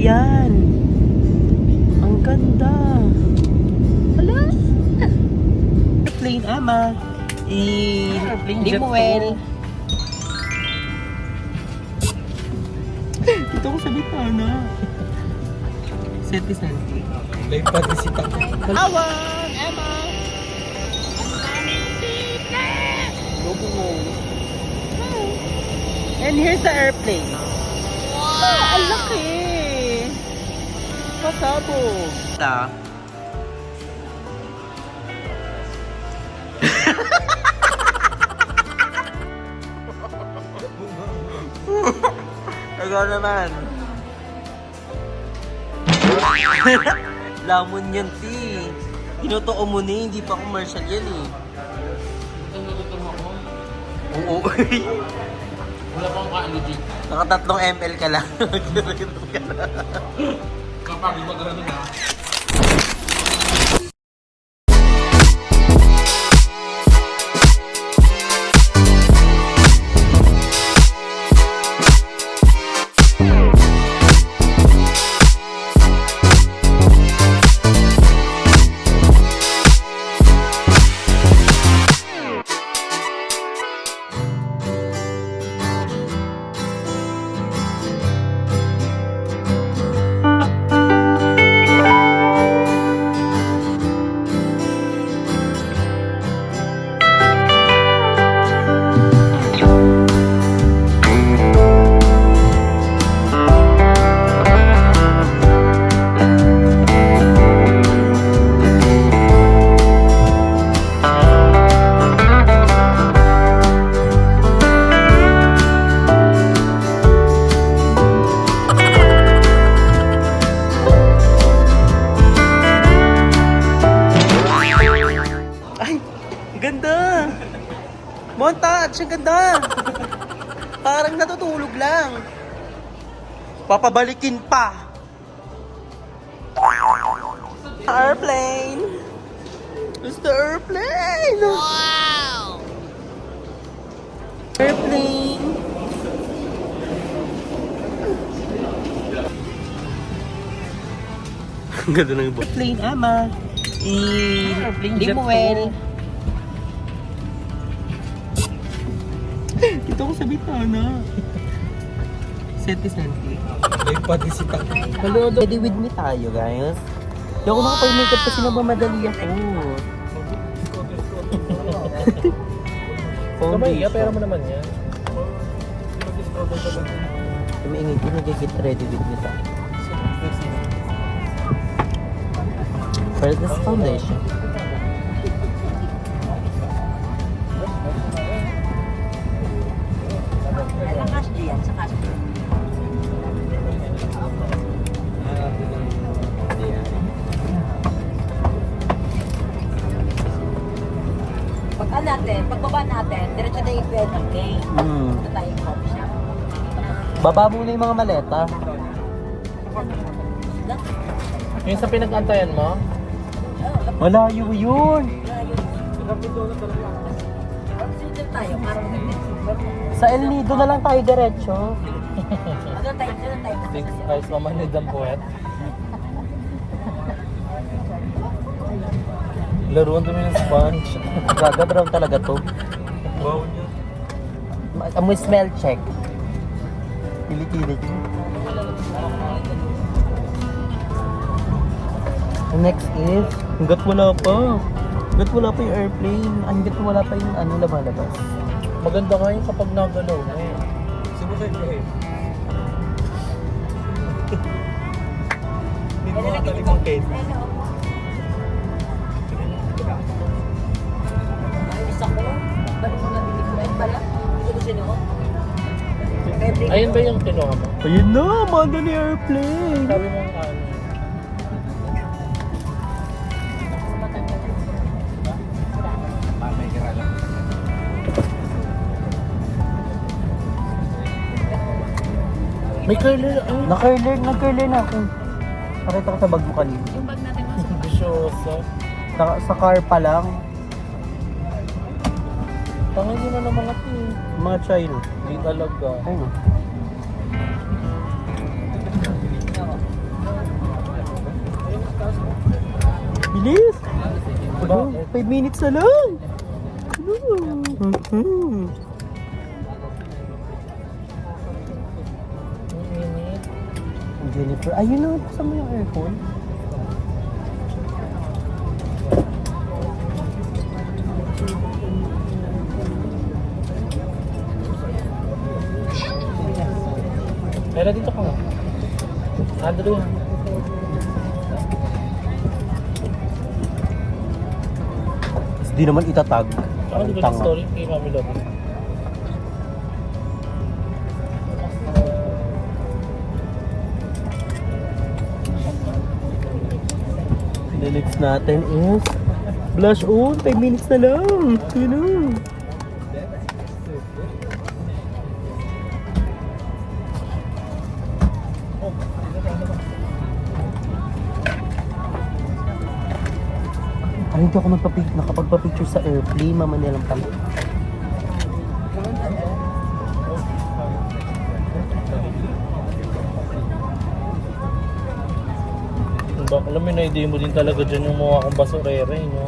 Ayan. Ang ganda. Hala. Airplane, ama. Limuel. Dito ko sa bitana. Senti. Live participant. Awan, Emma. Lobo mo. And here's the airplane. Wow! Ang laki! Pasabog. Ikaw naman. Lamon yan, ti. Tinotoo mo ni, hindi pa commercial yan eh. Oo. Wala pang ka-allergy. Naka 3 ml ka lang. Kapag mag-ano na. Ganda! Montage! Ang ganda! Parang natutulog lang. Papabalikin pa. Airplane! It's the airplane! Wow! Airplane! Ang ganda ng iba. Airplane, ama. Limuel. Dito ko sa bitana. Senti. Live participant. Ready with me tayo, guys. Hindi ako makapag-makeup kasi nagmamadali ako. Kamay, pera mo naman yan. Tumiingin ko nag-get ready with me tayo. First, this foundation. Pagbaba natin, diretso na yung bed ng game. Ito tayo yung coffee shop. Baba muna yung mga maleta. Yung sa pinag-antayan mo? Malayo yun. Dito tayo, parang Sa El Nido na lang tayo diretso. ano tayo? Six eyes naman ni Dampuet. Laruan kami ng sponge. Gaga brown talaga to. Wow niya. Amoy smell check. Pili-pili. Next is, hanggat wala pa. Hanggat wala pa yung airplane. Hanggat wala pa yung ano labalabas. Maganda nga yung kapag nagalaw na eh. Sino kayo eh? Hindi mo nakatali mong case. Isa ko, balik mo na binig pala. Hindi ko sinuot. Ayun ba yung kinuha mo? Ayun na, manda ni airplane. Sabi mo ano? May curler. Nag-curler na ako. Nakita ko sa bag mo kanina. Yung bag natin masuk. Bisyoso. Sa car pa lang. Tangin na naman ako eh. Mga China. Hindi talaga. Ayun. 5 minutes na lang. Mhm. Ang init. Jennifer, ayun na, buksan mo yung aircon. Pero dito ka nga. Andrew. Di naman itatag. Saka di ba yung story kay Mami Lodi? The next natin is blush on. 5 minutes na lang. Yun na. Ay, hindi ako nakapagpa-picture sa airplane. Mama nilang pala. Diba, alam mo, na-idea mo din talaga dyan yung mukha kong basurere, no?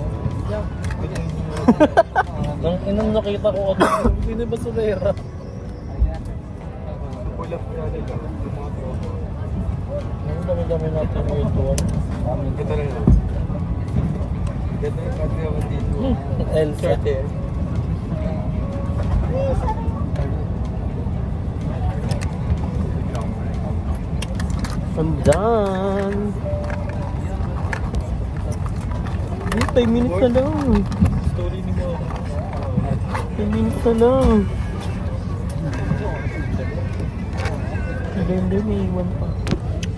Nang inang nakita ko ako, hindi basurera. Ang dami-dami natin ito. Elsa. I'm done. 5 minutes na lang. Story ni mo. 5 minutes na lang. Hindi, may iwan pa.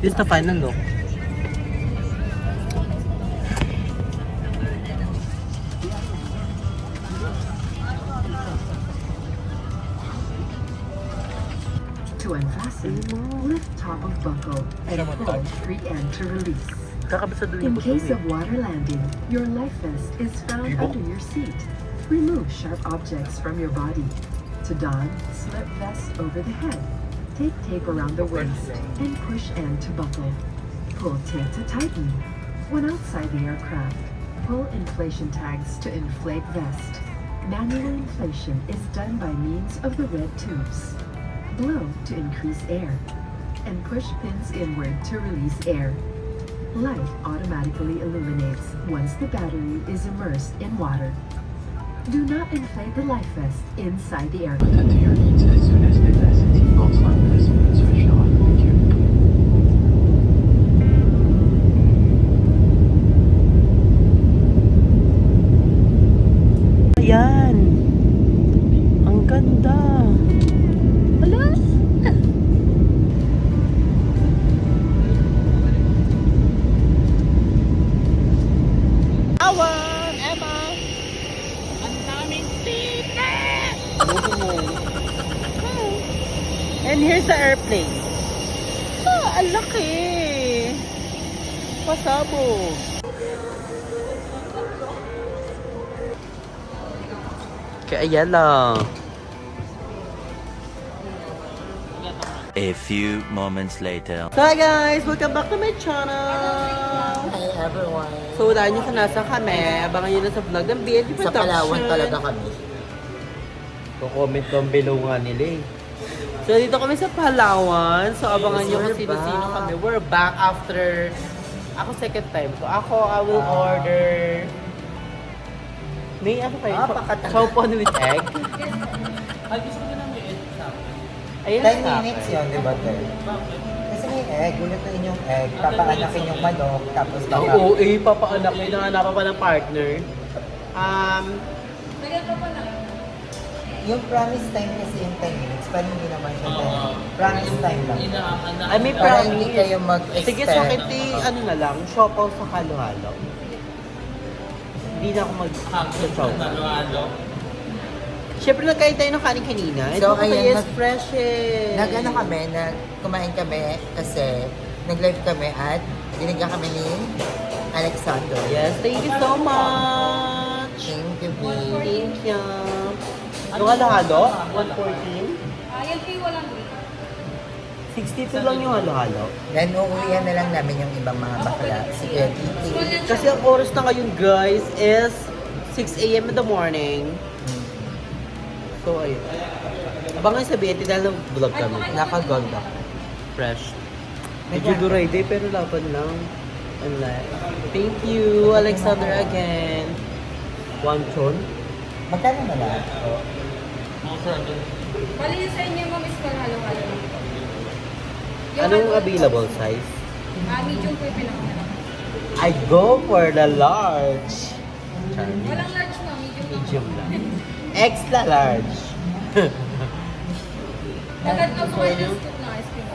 This is the final look. To unfasten, lift top of buckle and pull free end to release. In case of water landing, your life vest is found under your seat. Remove sharp objects from your body. To don, slip vest over the head. Take tape around the waist and push end to buckle. Pull tape to tighten. When outside the aircraft, pull inflation tags to inflate vest. Manual inflation is done by means of the red tubes. Blow to increase air, and push pins inward to release air. Light automatically illuminates once the battery is immersed in water. Do not inflate the life vest inside the aircraft. Attend to your needs as soon as the necessity box lamp has been switched on. Thank you. Ayan. Ang ganda. Alas. Awan, Emma. Ang daming tita. And here's the airplane. Ah, ang laki. Pasabog. Kaya ayan lang. A few moments later. So hi guys! Welcome back to my channel! Hi everyone. So dahil nyo sa nasa kami, abangan nyo na sa vlog ng BNT Sa Production. Palawan talaga kami. Comment down below nga nila eh. So dito kami sa Palawan. So abangan nyo kung we're sino-sino back. kami. We're back after... Ako second time. So ako, I will order... May ano kayo? Pakatagal. Chow pon with egg. Ay, gusto ko na may egg sa akin. Ayun 10 sa minutes akin. yun, di ba, Ter? Kasi may egg, gulutuin yung egg, papaanakin yung manok, tapos Oo, papaanak. May nanganapan pa ng partner. yung promise time kasi yung 10 minutes, pero hindi naman siya 10. Promise time lang. Ay, may Para promise. hindi kayo mag-expect. Sige, so kiti, ano na lang, siopaw sa halo-halo. Hindi na ako mag-siopaw. Halo-halo. Siyempre, nagkain tayo ng kanin kanina. So, Ito ayan, yes, fresh eh. Nag-ano kami, kumain kami kasi nag-live kami at binigyan kami ni Alexander. Yes, thank you so much. Thank you, B. Thank you. Yung halo-halo, 114. Yan kayo walang 62 lang yung halo-halo. Then, uuwihan na lang namin yung ibang mga bakla. Si Kuya Titi. Kasi ang oras na ngayon guys is 6 a.m. in the morning. So, ayun. Abangan sabihin, dahil nag-vlog kami. Nakaganda. Fresh. Medyo duray day, pero laban lang. Thank you, Alexander, again. Wanchon. Magkano na lang? Bali yun sa inyo, ma'am, is halo-halo. Anong available size? Medium po yung pinakamalaki. I go for the large. Charming. Walang large na, medium lang. Medium lang. Extra large. Agad ko po yung scoop ng ice cream.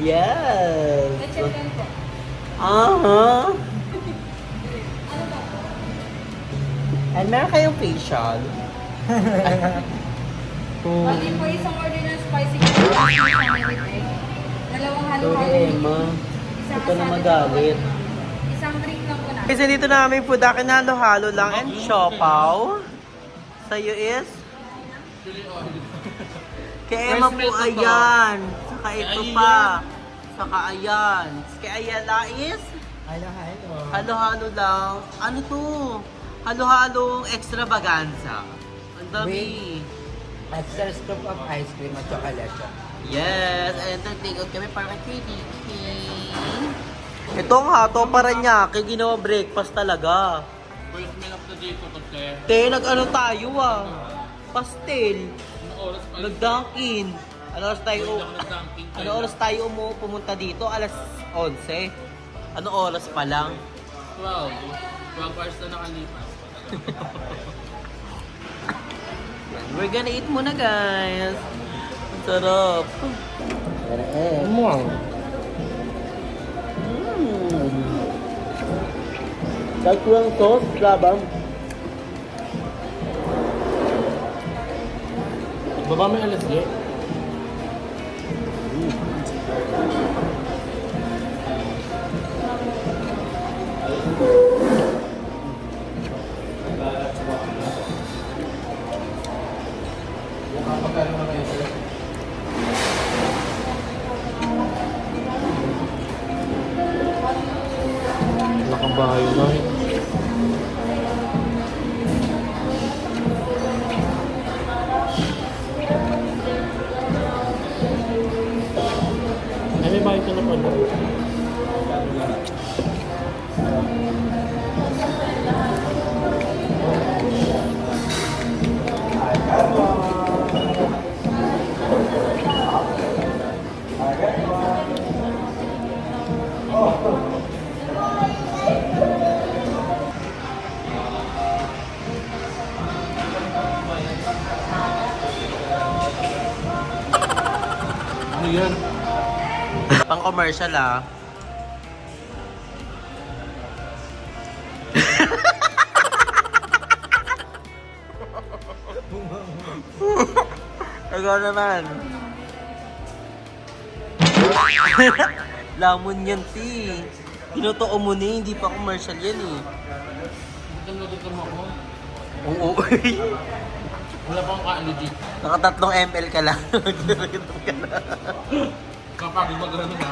Yes. Check lang po. Uh-huh. Ano ba po? And meron kayong facial. Bali po isang order ng spicy chicken with egg. Dalawang halo-halo. Sorry, Emma. Isang Ito na asado magalit. po. Isang drink lang po na. Kasi dito namin po dakin halo-halo lang and siopaw. Sa'yo is? Kay Emma po, ayan. Saka ito pa. Saka ayan. Kay Ayala is? Halo-halo. Halo-halo lang. Ano to? Halo-halong extravaganza. Ang dami. Extra scoop of ice cream at chocolate. Yes, and take out kami para kay Vicky. Itong hato para niya, kay ginawa breakfast talaga. First meal of the day ko kasi. Te, nag-ano tayo pastel. Ano oras pa? Nag-dunkin. Ano oras tayo? Nag-dunkin Ano oras tayo pumunta dito? Alas 11. Ano oras pa lang? 12. 12 hours na nakalipas. We're gonna eat muna, guys. Ang sarap. Wow. Tatlong sauce, labang. Baba may LSD. Nakabayo na eh. Ay, may bahay ka na pala. Ano yan? Pang commercial Ikaw naman. Lamon yan, ti. Tinotoo mo na, hindi pa commercial yan eh. Gutom ako. Oo. Wala pang ka-allergy. Naka 3 ml ka lang. Gutom ka na. Kapag mag-ano na.